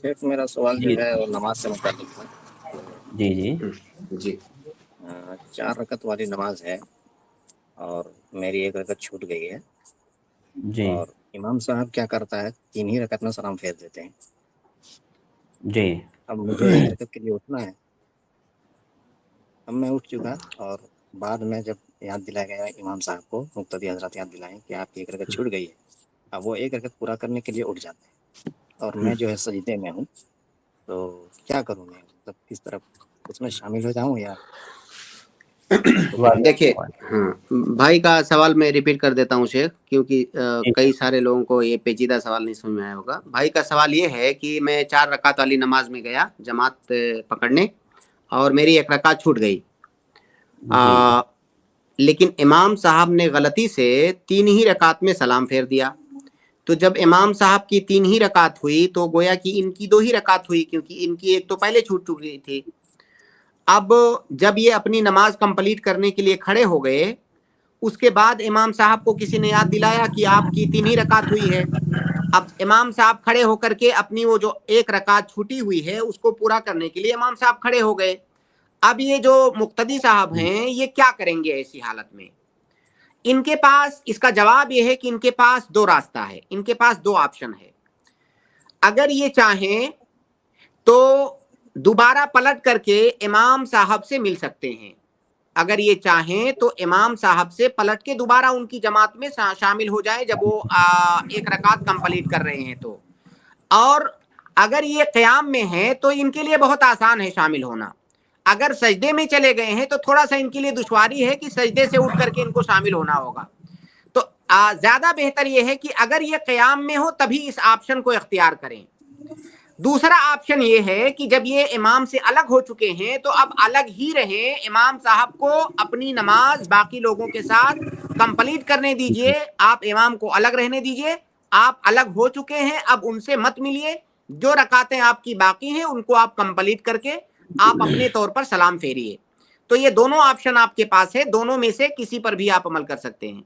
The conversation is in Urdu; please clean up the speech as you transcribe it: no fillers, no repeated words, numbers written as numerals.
شیخ میرا سوال جو جی ہے وہ نماز سے متعلق ہے. جی جی جی 4 رکعت والی نماز ہے اور میری 1 رکعت چھوٹ گئی ہے جی اور امام صاحب کیا کرتا ہے 3 ہی رکعت میں سلام پھیر دیتے ہیں. جی اب مجھے 1 رکعت کے لیے اٹھنا ہے. اب میں اٹھ چکا اور بعد میں جب یاد دلایا گیا امام صاحب کو مقتدی حضرات یاد دلائیں کہ آپ کی 1 رکعت چھوٹ گئی ہے. اب وہ 1 رکعت پورا کرنے کے لیے اٹھ جاتے ہیں اور میں جو ہے سجدے میں ہوں. تو کیا کروں میں مطلب کس طرح اس میں شامل ہو جاؤں یا دیکھیے بھائی کا سوال میں ریپیٹ کر دیتا ہوں شیخ، کیونکہ کئی سارے لوگوں کو یہ پیچیدہ سوال نہیں سمجھ میں آیا ہوگا. بھائی کا سوال یہ ہے کہ میں 4 رکعت والی نماز میں گیا جماعت پکڑنے اور میری 1 رکعت چھوٹ گئی، لیکن امام صاحب نے غلطی سے 3 ہی رکعت میں سلام پھیر دیا. تو جب امام صاحب کی 3 ہی رکعت ہوئی تو گویا کہ ان کی 2 ہی رکعت ہوئی، کیونکہ ان کی 1 تو پہلے چھوٹ چکی تھی. اب جب یہ اپنی نماز کمپلیٹ کرنے کے لیے کھڑے ہو گئے، اس کے بعد امام صاحب کو کسی نے یاد دلایا کہ آپ کی 3 ہی رکعت ہوئی ہے. اب امام صاحب کھڑے ہو کر کے اپنی وہ جو 1 رکعت چھوٹی ہوئی ہے اس کو پورا کرنے کے لیے امام صاحب کھڑے ہو گئے. اب یہ جو مقتدی صاحب ہیں یہ کیا کریں گے ایسی حالت میں؟ ان کے پاس اس کا جواب یہ ہے کہ ان کے پاس 2 راستہ ہے، ان کے پاس 2 آپشن ہے. اگر یہ چاہیں تو دوبارہ پلٹ کر کے امام صاحب سے مل سکتے ہیں. اگر یہ چاہیں تو امام صاحب سے پلٹ کے دوبارہ ان کی جماعت میں شامل ہو جائیں جب وہ 1 رکعت کمپلیٹ کر رہے ہیں تو. اور اگر یہ قیام میں ہے تو ان کے لیے بہت آسان ہے شامل ہونا. اگر سجدے میں چلے گئے ہیں تو تھوڑا سا ان کے لیے دشواری ہے کہ سجدے سے اٹھ کر کے ان کو شامل ہونا ہوگا. تو زیادہ بہتر یہ ہے کہ اگر یہ قیام میں ہو تبھی اس آپشن کو اختیار کریں. دوسرا آپشن یہ ہے کہ جب یہ امام سے الگ ہو چکے ہیں تو اب الگ ہی رہیں، امام صاحب کو اپنی نماز باقی لوگوں کے ساتھ کمپلیٹ کرنے دیجئے، آپ امام کو الگ رہنے دیجئے. آپ الگ ہو چکے ہیں، اب ان سے مت ملیے. جو رکعتیں آپ کی باقی ہیں ان کو آپ کمپلیٹ کر کے آپ اپنے طور پر سلام پھیریے. تو یہ دونوں آپشن آپ کے پاس ہے، دونوں میں سے کسی پر بھی آپ عمل کر سکتے ہیں.